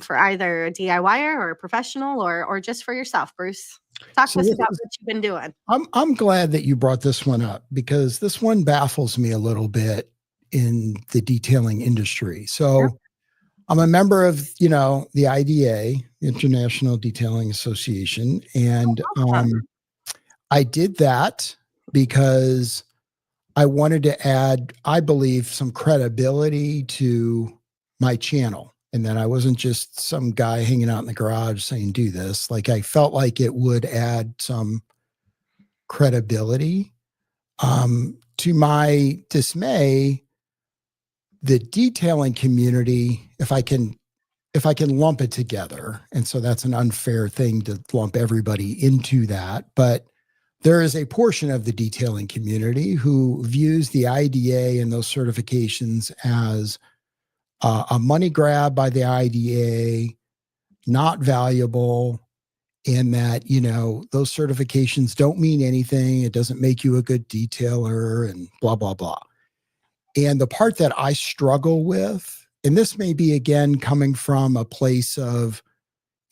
C: for either a DIYer or a professional or just for yourself, Bruce? Talk to us about what you've been doing.
D: I'm glad that you brought this one up, because this one baffles me a little bit in the detailing industry. So I'm a member of, the IDA, International Detailing Association. And I did that because I wanted to add, I believe, some credibility to my channel. And then I wasn't just some guy hanging out in the garage saying, do this. I felt like it would add some credibility. To my dismay, the detailing community, if I can lump it together, and so that's an unfair thing to lump everybody into that, but there is a portion of the detailing community who views the IDA and those certifications as a money grab by the IDA, not valuable, and that, those certifications don't mean anything. It doesn't make you a good detailer and blah, blah, blah. And the part that I struggle with, and this may be, again, coming from a place of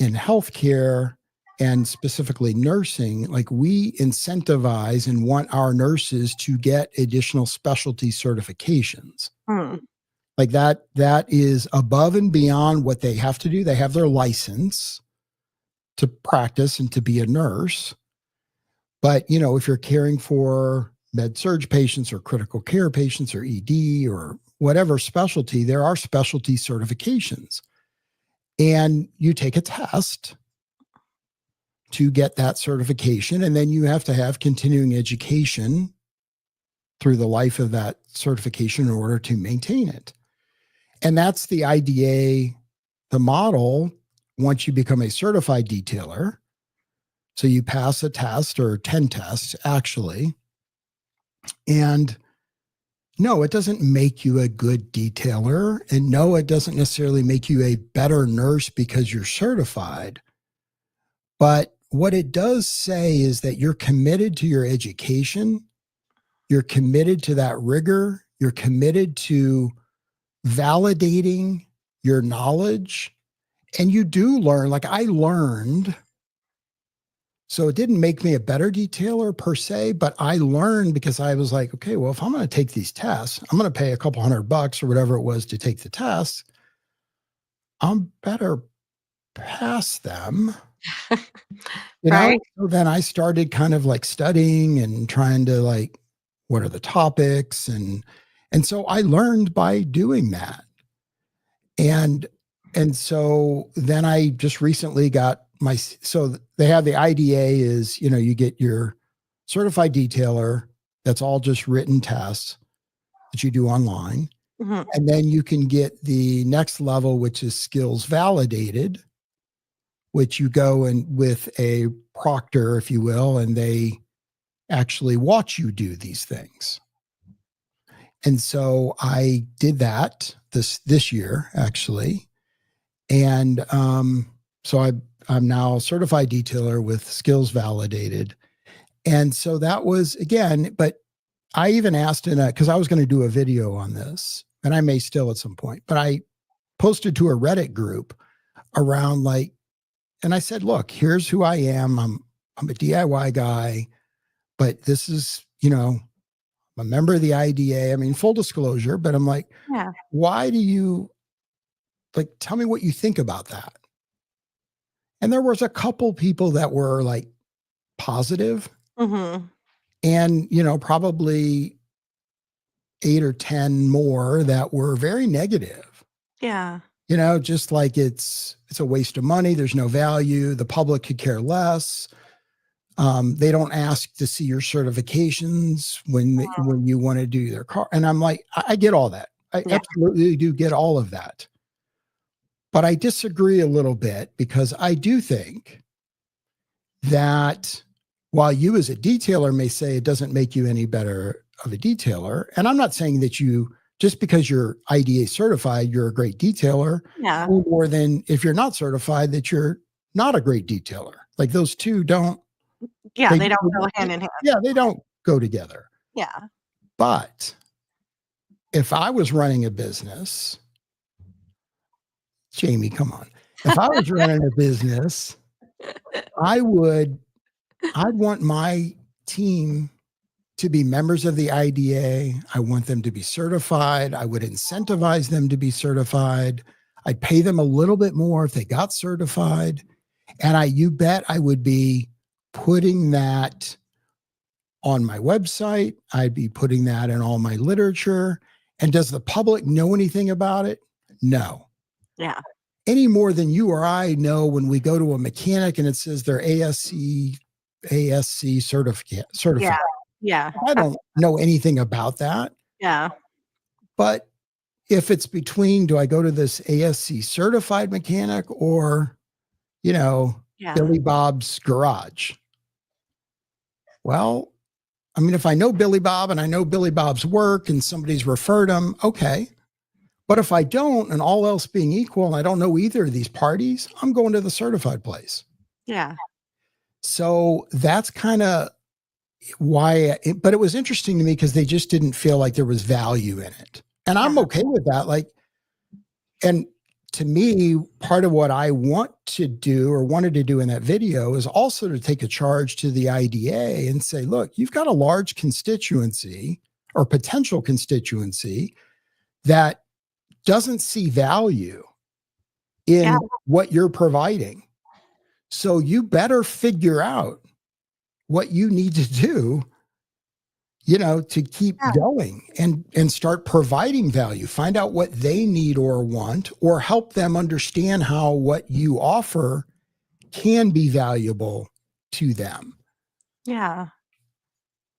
D: in healthcare and specifically nursing, we incentivize and want our nurses to get additional specialty certifications. That is above and beyond what they have to do. They have their license to practice and to be a nurse. But, if you're caring for med-surg patients or critical care patients or ED or whatever specialty, there are specialty certifications. And you take a test to get that certification. And then you have to have continuing education through the life of that certification in order to maintain it. And that's the IDA, the model once you become a certified detailer, so you pass a test or 10 tests actually, and no, it doesn't make you a good detailer. And no, it doesn't necessarily make you a better nurse because you're certified. But what it does say is that you're committed to your education. You're committed to that rigor. You're committed to validating your knowledge. And you do learn, like I learned. So it didn't make me a better detailer per se, but I learned because I was like, okay, well, if I'm going to take these tests, I'm going to pay a couple $100 or whatever it was to take the tests. I'm better pass them.
C: Right.
D: So then I started kind of like studying and trying to like, what are the topics? And so I learned by doing that. And so then I just recently got so they have the IDA is, you get your certified detailer. That's all just written tests that you do online.
C: Mhm.
D: And then you can get the next level, which is skills validated, which you go in with a proctor, if you will, and they actually watch you do these things. And so I did that this year, actually. And so I'm now a certified detailer with skills validated. And so that was, again, but I even asked because I was going to do a video on this, and I may still at some point, but I posted to a Reddit group around like, and I said, look, here's who I am. I'm a DIY guy, but this is, I'm a member of the IDA. I mean, full disclosure, but I'm like,
C: Yeah.
D: why do you tell me what you think about that? And there was a couple people that were like positive,
C: Mm-hmm.
D: and, probably 8 or 10 more that were very negative.
C: Yeah.
D: Just like it's a waste of money. There's no value. The public could care less. They don't ask to see your certifications when you want to do their car. And I'm like, I get all that. I absolutely do get all of that. But I disagree a little bit because I do think that while you as a detailer may say it doesn't make you any better of a detailer, and I'm not saying that just because you're IDA certified, you're a great detailer,
C: Yeah.
D: more than if you're not certified that you're not a great detailer. Like those two don't.
C: Yeah. They don't go hand in hand.
D: Yeah, they don't go together.
C: Yeah.
D: But if I was running a business, Jamie, come on. If I was running a business, I'd want my team to be members of the IDA. I want them to be certified. I would incentivize them to be certified. I'd pay them a little bit more if they got certified. And you bet I would be putting that on my website. I'd be putting that in all my literature. And does the public know anything about it? No.
C: Yeah.
D: Any more than you or I know when we go to a mechanic and it says they're ASC certified.
C: Yeah. Yeah.
D: I don't know anything about that.
C: Yeah.
D: But if it's between, do I go to this ASC certified mechanic or, Billy Bob's garage? Well, I mean, if I know Billy Bob and I know Billy Bob's work and somebody's referred him, okay. But if I don't, and all else being equal, and I don't know either of these parties, I'm going to the certified place.
C: Yeah.
D: So that's kind of why, but it was interesting to me because they just didn't feel like there was value in it. And I'm okay with that. And to me, part of what I want to do or wanted to do in that video is also to take a charge to the IDA and say, look, you've got a large constituency or potential constituency that doesn't see value in what you're providing. So you better figure out what you need to do, to keep going and start providing value. Find out what they need or want, or help them understand how what you offer can be valuable to them.
C: Yeah.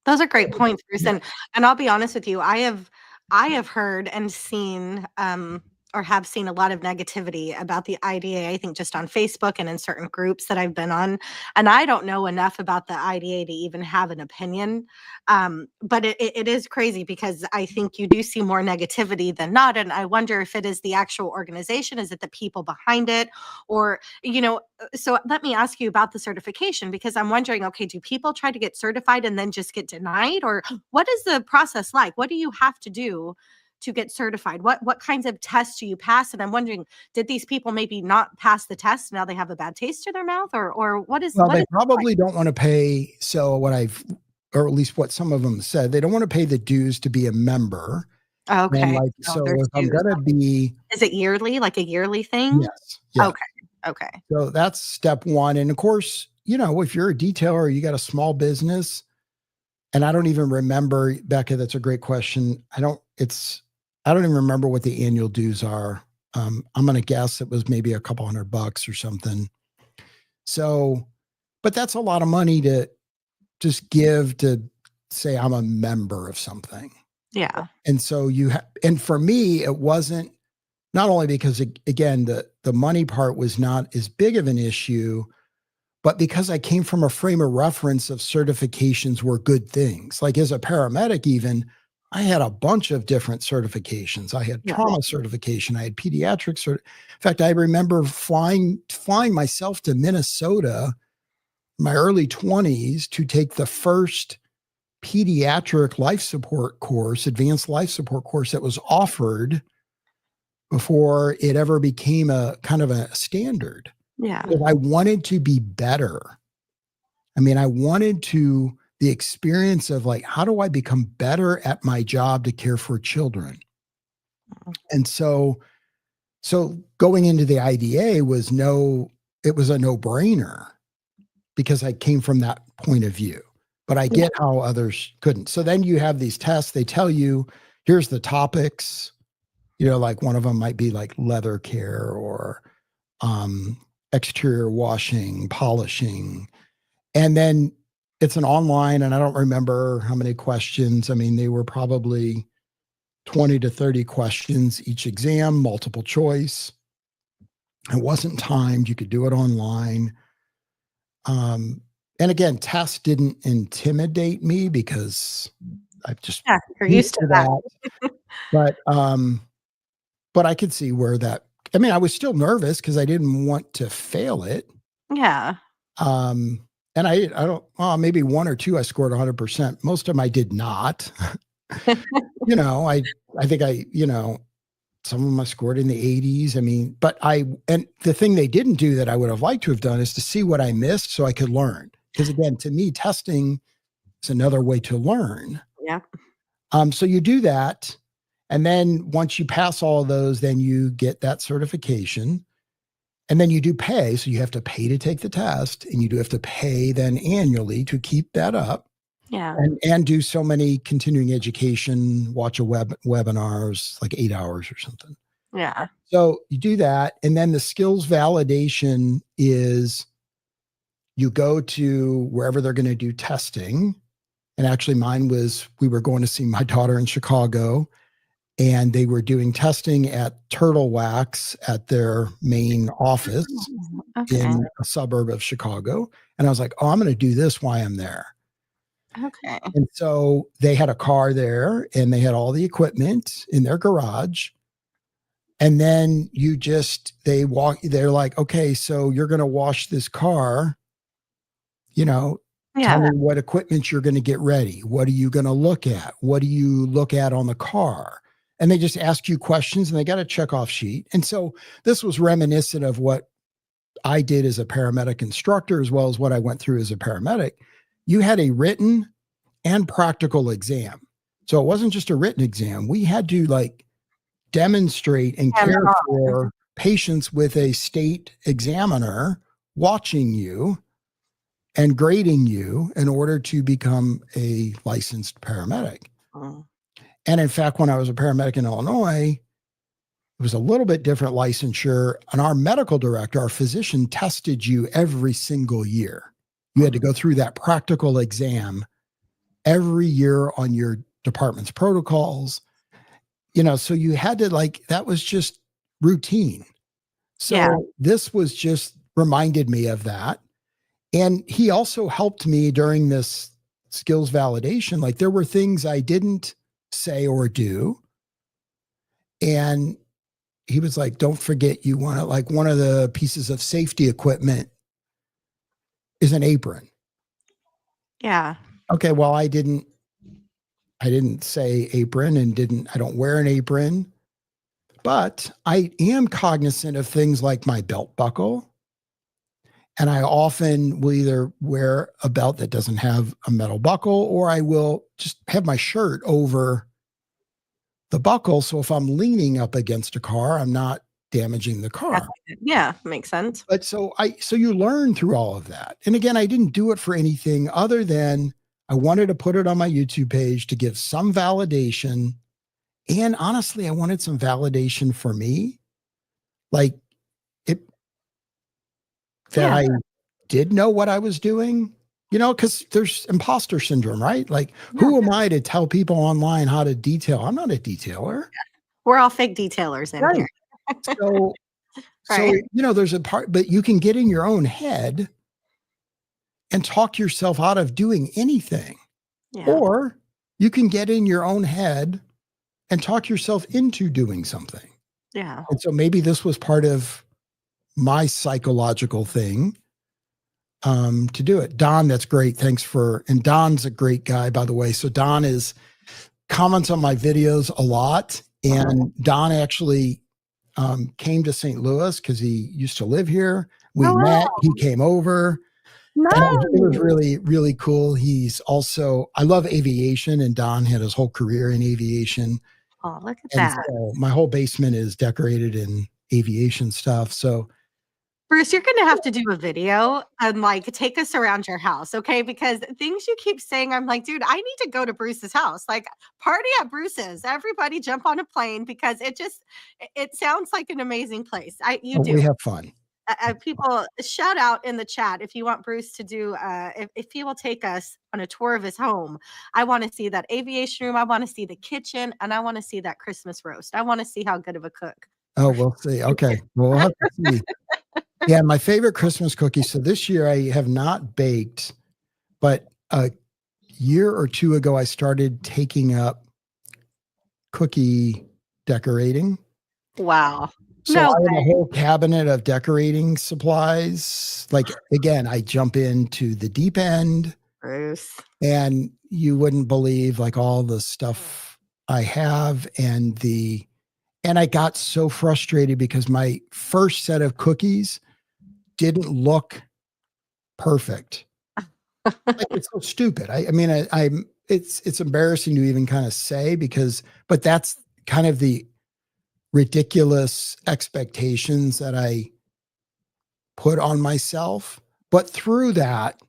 C: Those are great points, Bruce. And I'll be honest with you, I have heard and seen or have seen a lot of negativity about the IDA, I think just on Facebook and in certain groups that I've been on. And I don't know enough about the IDA to even have an opinion. But it is crazy because I think you do see more negativity than not. And I wonder if it is the actual organization, is it the people behind it? Or, so let me ask you about the certification, because I'm wondering, okay, do people try to get certified and then just get denied? Or what is the process like? What do you have to do to get certified? What kinds of tests do you pass? And I'm wondering, did these people maybe not pass the test? Now they have a bad taste in their mouth, or what is?
D: Well,
C: what
D: they
C: is
D: probably don't want to pay. So or at least what some of them said, they don't want to pay the dues to be a member.
C: Okay.
D: And like,
C: Oh,
D: so
C: there's
D: if I'm
C: dues.
D: going to be,
C: Is it yearly, like a yearly thing?
D: yes, yeah.
C: Okay.
D: So that's step one. And of course, if you're a detailer, you got a small business, and I don't even remember, Becca, that's a great question. I don't even remember what the annual dues are. I'm going to guess it was maybe a couple $100 or something. So, but that's a lot of money to just give to say I'm a member of something.
C: Yeah.
D: And so and for me, it wasn't, not only because again, the money part was not as big of an issue, but because I came from a frame of reference of certifications were good things. Like as a paramedic, even I had a bunch of different certifications. I had trauma certification. I had pediatric in fact, I remember flying myself to Minnesota in my early 20s to take the first pediatric life support course, advanced life support course that was offered before it ever became a kind of a standard.
C: Yeah.
D: Because I wanted to be better. I mean, I wanted the experience of like, how do I become better at my job to care for children? And so going into the IDA was it was a no-brainer because I came from that point of view. But I get how others couldn't. So then you have these tests. They tell you, here's the topics. Like one of them might be like leather care or exterior washing, polishing. And then it's an online, and I don't remember how many questions. I mean, they were probably 20 to 30 questions each exam, multiple choice. It wasn't timed. You could do it online. And again, tests didn't intimidate me because I've just
C: you're used to that.
D: But I could see where that. I mean, I was still nervous because I didn't want to fail it.
C: Yeah.
D: And I don't. Well, maybe one or two I scored 100%. Most of them I did not. I think some of them I scored in the 80s. I mean, and the thing they didn't do that I would have liked to have done is to see what I missed so I could learn. Because again, to me, testing is another way to learn.
C: Yeah.
D: So you do that. And then once you pass all of those, then you get that certification. And then you do pay. So you have to pay to take the test, and you do have to pay then annually to keep that up.
C: Yeah.
D: And do so many continuing education, watch webinars, like 8 hours or something.
C: Yeah.
D: So you do that. And then the skills validation is you go to wherever they're going to do testing. And actually mine was, we were going to see my daughter in Chicago, and they were doing testing at Turtle Wax at their main office in a suburb of Chicago. And I was like, oh, I'm going to do this while I'm there.
C: Okay.
D: And so they had a car there, and they had all the equipment in their garage. And then they're like, okay, so you're going to wash this car, tell me what equipment you're going to get ready. What are you going to look at? What do you look at on the car? And they just ask you questions, and they got a checkoff sheet. And so this was reminiscent of what I did as a paramedic instructor, as well as what I went through as a paramedic. You had a written and practical exam. So it wasn't just a written exam. We had to demonstrate and care for patients with a state examiner watching you and grading you in order to become a licensed paramedic.
C: Oh.
D: And in fact, when I was a paramedic in Illinois, it was a little bit different licensure. And our medical director, our physician, tested you every single year. You had to go through that practical exam every year on your department's protocols. So you had to that was just routine. So this was just reminded me of that. And he also helped me during this skills validation. Like there were things I didn't say or do. And he was like, don't forget, you want to, like, one of the pieces of safety equipment is an apron.
C: Yeah.
D: Okay. Well, I didn't say apron and I don't wear an apron, but I am cognizant of things like my belt buckle. And I often will either wear a belt that doesn't have a metal buckle, or I will just have my shirt over the buckle. So if I'm leaning up against a car, I'm not damaging the car.
C: Yeah, makes sense.
D: But so you learn through all of that. And again, I didn't do it for anything other than I wanted to put it on my YouTube page to give some validation. And honestly, I wanted some validation for me. Like I did know what I was doing, because there's imposter syndrome, right? Like, who am I to tell people online how to detail? I'm not a detailer.
C: We're all fake detailers in here.
D: So, there's a part, but you can get in your own head and talk yourself out of doing anything. Yeah. Or you can get in your own head and talk yourself into doing something.
C: Yeah.
D: And so maybe this was part of my psychological thing to do it. Don, that's great. Thanks and Don's a great guy, by the way. So Don comments on my videos a lot. And Don actually came to St. Louis because he used to live here. We met, he came over. Nice. And it was really, really cool. He's also, I love aviation, and Don had his whole career in aviation.
C: Oh, look at that.
D: So my whole basement is decorated in aviation stuff. So
C: Bruce, you're going to have to do a video and take us around your house, okay? Because things you keep saying, I'm like, dude, I need to go to Bruce's house. Like, party at Bruce's. Everybody jump on a plane, because it sounds like an amazing place. You do.
D: We have fun.
C: People, shout out in the chat if you want Bruce to do, if he will take us on a tour of his home. I want to see that aviation room. I want to see the kitchen, and I want to see that Christmas roast. I want to see how good of a cook.
D: Oh, we'll see. Okay. We'll have to see. Yeah, my favorite Christmas cookie. So this year I have not baked, but a year or two ago I started taking up cookie decorating.
C: Wow.
D: So I have a whole cabinet of decorating supplies. Like, again, I jump into the deep end,
C: Bruce,
D: and you wouldn't believe all the stuff I have. And I got so frustrated because my first set of cookies didn't look perfect. It's so stupid. It's embarrassing to even kind of say but that's kind of the ridiculous expectations that I put on myself. But through that,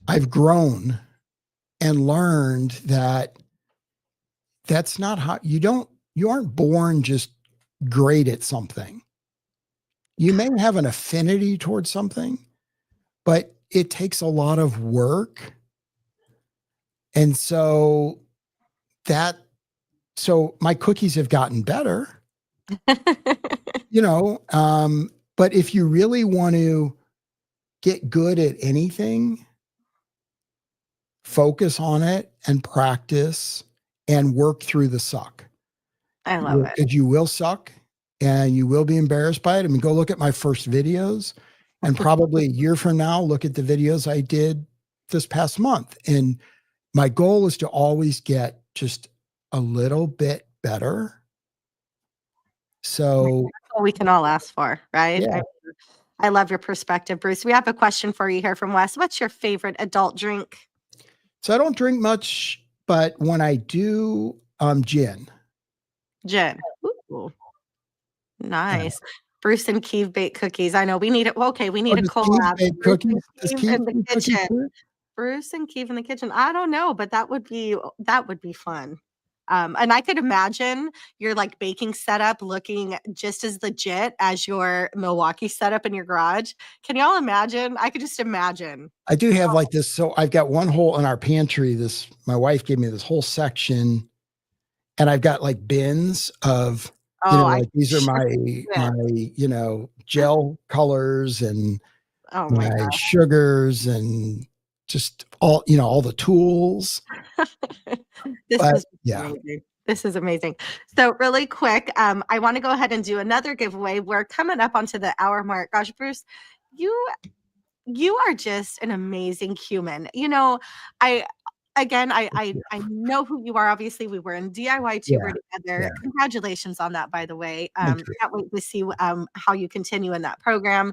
D: I've grown and learned that that's not how you aren't born just great at something. You may have an affinity towards something, but it takes a lot of work. And so my cookies have gotten better, but if you really want to get good at anything, focus on it and practice and work through the suck.
C: I love it.
D: Because you will suck and you will be embarrassed by it. I mean, go look at my first videos, and probably a year from now, look at the videos I did this past month. And my goal is to always get just a little bit better. So
C: that's what we can all ask for, right?
D: Yeah.
C: I love your perspective, Bruce. We have a question for you here from Wes. What's your favorite adult drink?
D: So I don't drink much, but when I do, gin.
C: Gin. Ooh. Nice. Bruce and Keeve bake cookies. I know we need it. Okay, we need a collab. Bruce in the kitchen. Bruce and Keeve in the kitchen. I don't know, but that would be fun. And I could imagine your baking setup looking just as legit as your Milwaukee setup in your garage. Can y'all imagine? I could just imagine.
D: I do have this. So I've got one hole in our pantry. My wife gave me this whole section, and I've got bins of
C: Oh, I
D: like these are
C: sure
D: my,
C: did.
D: gel colors and
C: Oh my
D: my sugars and just all the tools.
C: This
D: But
C: is
D: yeah,
C: amazing. This is amazing. So really quick, I want to go ahead and do another giveaway. We're coming up onto the hour mark. Gosh, Bruce, you you are just an amazing human. I again, I know who you are. Obviously, we were in DIY
D: yeah,
C: tuber together.
D: yeah.
C: Congratulations on that, by the way.
D: Thank you.
C: Can't wait to see how you continue in that program.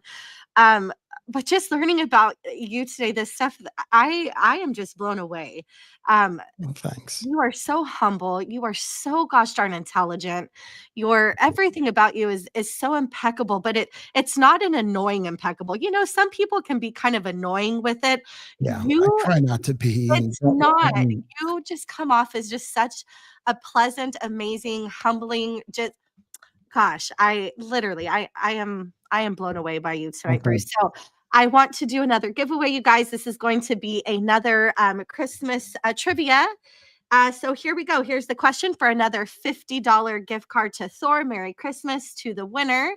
C: Um, but just learning about you today, this stuff, I am just blown away. Um,
D: Well, thanks.
C: you are so humble. You are so gosh darn intelligent. Your everything about you is so impeccable, but it's not an annoying impeccable. Some people can be kind of annoying with it.
D: Yeah, I
C: You
D: try not to be and
C: it's not.
D: and
C: You just come off as just such a pleasant, amazing, humbling, just gosh, I am blown away by you tonight,
D: okay.
C: Bruce. So I want to do another giveaway, you guys. This is going to be another Christmas trivia. So here we go. Here's the question for another $50 gift card to Thor. Merry Christmas to the winner,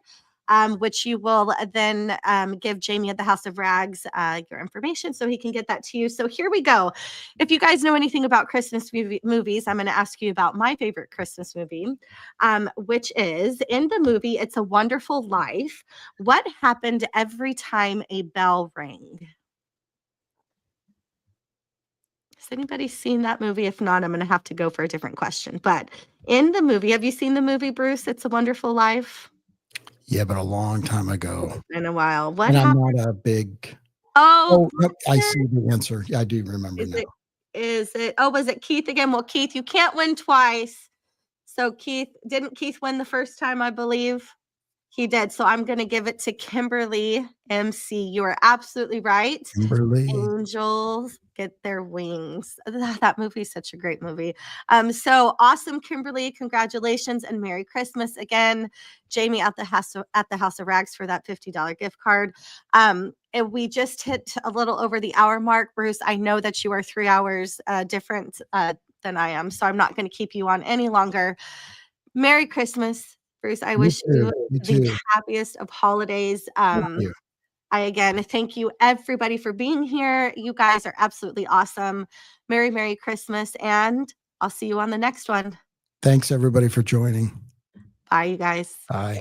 C: which you will then give Jamie at the House of Rags your information so he can get that to you. So here we go. If you guys know anything about Christmas movies, I'm going to ask you about my favorite Christmas movie, which is in the movie It's a Wonderful Life. What happened every time a bell rang? Has anybody seen that movie? If not, I'm going to have to go for a different question. But in the movie, have you seen the movie, Bruce? It's a Wonderful Life?
D: Yeah, but a long time ago.
C: In a while. What
D: And I'm
C: happened?
D: not a big
C: Oh,
D: oh, nope, I
C: Buster.
D: see the answer. Yeah, I do remember
C: Is
D: now.
C: it oh, was it Keith again? Well, Keith, you can't win twice. So didn't Keith win the first time, I believe? He did. So I'm going to give it to Kimberly MC. You are absolutely right.
D: Kimberly.
C: Angels get their wings. That movie is such a great movie. So awesome, Kimberly. Congratulations and Merry Christmas again. Jamie at the House of Rags for that $50 gift card. And we just hit a little over the hour mark. Bruce, I know that you are 3 hours different than I am, so I'm not going to keep you on any longer. Merry Christmas, Bruce. I
D: You
C: wish
D: too.
C: you
D: You
C: the
D: too.
C: happiest of holidays.
D: Thank you.
C: I again thank you everybody for being here. You guys are absolutely awesome. Merry Christmas, and I'll see you on the next one.
D: Thanks everybody for joining.
C: Bye, you guys.
D: Bye.